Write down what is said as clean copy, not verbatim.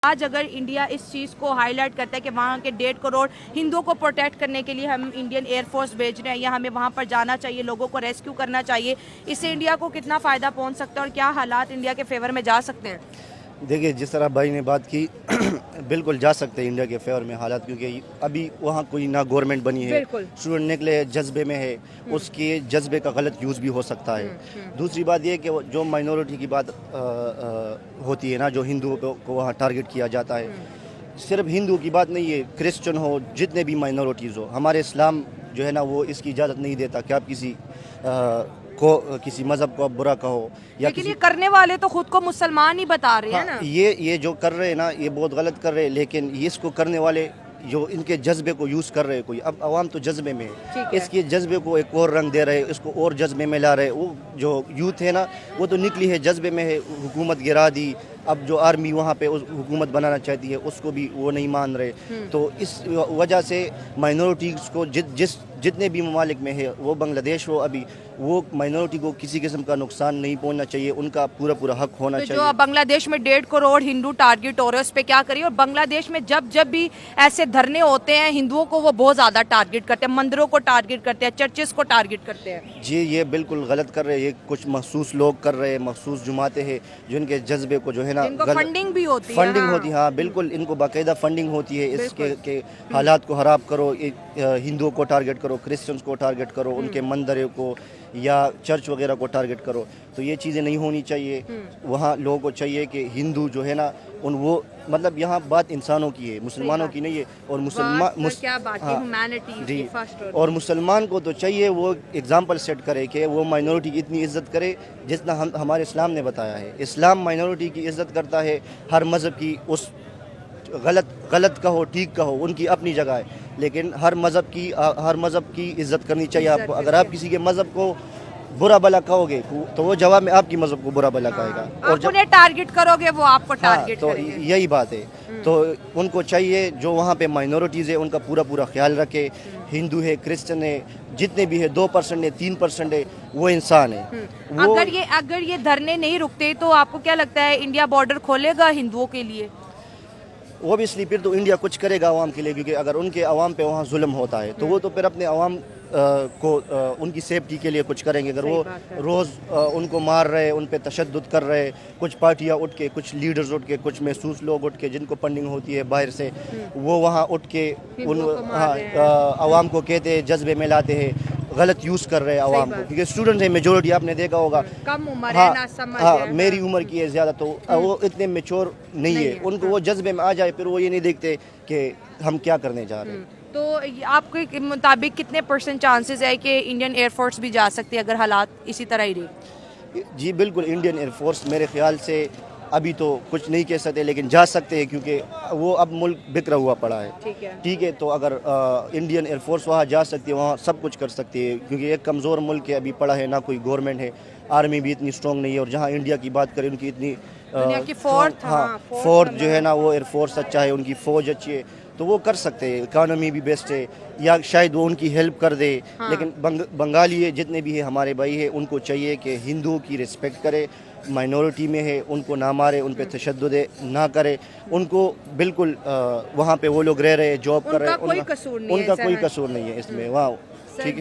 آج اگر انڈیا اس چیز کو ہائی لائٹ کرتا ہے کہ وہاں کے 1.5 کروڑ ہندوؤں کو پروٹیکٹ کرنے کے لیے ہم انڈین ایئر فورس بھیج رہے ہیں یا ہمیں وہاں پر جانا چاہیے، لوگوں کو ریسکیو کرنا چاہیے، اس سے انڈیا کو کتنا فائدہ پہنچ سکتا ہے اور کیا حالات انڈیا کے فیور میں جا سکتے ہیں؟ دیکھیے جس طرح بھائی نے بات کی بالکل جا سکتے ہیں انڈیا کے فیور میں حالات، کیونکہ ابھی وہاں کوئی نہ گورنمنٹ بنی ہے، بالکل اسٹوڈنٹ نکلے جذبے میں ہے، اس کے جذبے کا غلط یوز بھی ہو سکتا ہے۔ دوسری بات یہ کہ جو مائنورٹی کی بات ہوتی ہے نا، جو ہندوؤں کو وہاں ٹارگٹ کیا جاتا ہے، صرف ہندو کی بات نہیں ہے، کرسچن ہو، جتنے بھی مائنورٹیز ہو، ہمارے اسلام جو ہے نا وہ اس کی اجازت نہیں دیتا کہ آپ کسی مذہب کو آپ برا کہو یا لیکن یہ کرنے والے تو خود کو مسلمان ہی بتا رہے ہیں نا۔ یہ جو کر رہے ہیں نا یہ بہت غلط کر رہے ہیں، لیکن اس کو کرنے والے جو ان کے جذبے کو یوز کر رہے کوئی، اب عوام تو جذبے میں ہے، اس کے جذبے کو ایک اور رنگ دے رہے، اس کو اور جذبے میں لا رہے۔ وہ جو یوتھ ہے نا وہ تو نکلی ہے جذبے میں ہے، حکومت گرا دی، اب جو آرمی وہاں پہ حکومت بنانا چاہتی ہے اس کو بھی وہ نہیں مان رہے۔ تو اس وجہ سے مائنورٹیز کو جتنے بھی ممالک میں ہے، وہ بنگلہ دیش ہو، ابھی وہ مائنورٹی کو کسی قسم کا نقصان نہیں پہنچنا چاہیے، ان کا پورا حق ہونا چاہیے۔ جو بنگلہ دیش میں 1.5 کروڑ ہندو ٹارگٹ ہو رہے ہیں اس پہ کیا کریے؟ اور بنگلہ دیش میں جب بھی ایسے دھرنے ہوتے ہیں ہندوؤں کو وہ بہت زیادہ ٹارگٹ کرتے ہیں، مندروں کو ٹارگٹ کرتے ہیں، چرچز کو ٹارگٹ کرتے ہیں۔ جی یہ بالکل غلط کر رہے ہیں، یہ کچھ مخصوص لوگ کر رہے ہیں، مخصوص جماعتیں ہیں جو ان کے جذبے کو جو ہے نا ان کو فنڈنگ بھی ہوتی ہے، فنڈنگ ہوتی ہے، ہاں بالکل ان کو باقاعدہ فنڈنگ ہوتی ہے، اس کے حالات کو خراب کرو، ہندوؤں کو ٹارگٹ کرو، کرسچنس کو ٹارگٹ کرو، ان کے مندروں کو یا چرچ وغیرہ کو ٹارگٹ کرو، تو یہ چیزیں نہیں ہونی چاہیے۔ وہاں لوگوں کو چاہیے کہ ہندو جو ہے نا وہ مطلب یہاں بات انسانوں کی ہے، مسلمانوں کی نہیں ہے، اور اور مسلمان کو تو چاہیے وہ اگزامپل سیٹ کرے کہ وہ مائنورٹی کی اتنی عزت کرے جتنا ہمارے اسلام نے بتایا ہے۔ اسلام مائنورٹی کی عزت کرتا ہے، ہر مذہب کی، اس غلط کہو ٹھیک کہو ان کی اپنی جگہ ہے، لیکن ہر مذہب کی عزت کرنی چاہیے آپ کو۔ اگر آپ کسی کے مذہب کو برا بلا کہو گے تو وہ جواب میں آپ کی مذہب کو برا بلا کہے گا، اور جب انہیں ٹارگٹ کرو گے وہ آپ کو ٹارگٹ تو کریں گے۔ یہی بات ہے۔ تو ان کو چاہیے جو وہاں پہ مائنورٹیز ہے ان کا پورا خیال رکھے، ہندو ہے، کرسچن ہے، جتنے بھی ہے 2% ہے، 3% ہے، وہ انسان ہے۔ اگر یہ دھرنے نہیں رکتے تو آپ کو کیا لگتا ہے انڈیا بارڈر کھولے گا ہندوؤں کے لیے؟ اوبیسلی پھر تو انڈیا کچھ کرے گا عوام کے لیے، کیونکہ اگر ان کے عوام پہ وہاں ظلم ہوتا ہے تو وہ تو پھر اپنے عوام کو ان کی سیفٹی کے لیے کچھ کریں گے۔ اگر وہ روز ان کو مار رہے، ان پہ تشدد کر رہے، کچھ پارٹیاں اٹھ کے، کچھ لیڈرز اٹھ کے، کچھ محسوس لوگ اٹھ کے جن کو فنڈنگ ہوتی ہے باہر سے، وہ وہاں اٹھ کے عوام کو کہتے ہیں، جذبے میں لاتے ہیں، غلط یوز کر رہے ہیں عوام کو، کیونکہ اسٹوڈنٹ ہے میجورٹی، آپ نے دیکھا ہوگا کم عمر ہے، نہ سمجھ ہے، میری عمر کی ہے زیادہ، تو وہ اتنے میچور نہیں ہے، ان کو وہ جذبے میں آ جائے پھر وہ یہ نہیں دیکھتے کہ ہم کیا کرنے جا رہے ہیں۔ تو آپ کے مطابق کتنے % چانسز ہے کہ انڈین ایئر فورس بھی جا سکتی ہے اگر حالات اسی طرح ہی رہے؟ جی بالکل، انڈین ایئر فورس میرے خیال سے ابھی تو کچھ نہیں کہہ سکتے، لیکن جا سکتے ہیں، کیونکہ وہ اب ملک بکھرا ہوا پڑا ہے۔ ٹھیک ہے، تو اگر انڈین ایئر فورس وہاں جا سکتی ہے، وہاں سب کچھ کر سکتی ہے، کیونکہ ایک کمزور ملک ہے، ابھی پڑا ہے، نہ کوئی گورنمنٹ ہے، آرمی بھی اتنی اسٹرانگ نہیں ہے، اور جہاں انڈیا کی بات کریں ان کی اتنی فورتھ جو ہے نا وہ ایئر فورس اچھا ہے، ان کی فوج اچھی ہے، تو وہ کر سکتے ہیں، اکانومی بھی بیسٹ ہے، یا شاید وہ ان کی ہیلپ کر دے۔ لیکن بنگالی جتنے بھی ہیں ہمارے بھائی ہیں، ان کو چاہیے کہ ہندوؤں کی رسپیکٹ کرے، مائنورٹی میں ہے ان کو نہ مارے، ان پہ تشدد نہ کرے، ان کو بالکل وہاں پہ وہ لوگ رہ رہے، جاب کر رہے ہیں، ان کا کوئی قصور نہیں ہے اس میں، وہاں ٹھیک ہے۔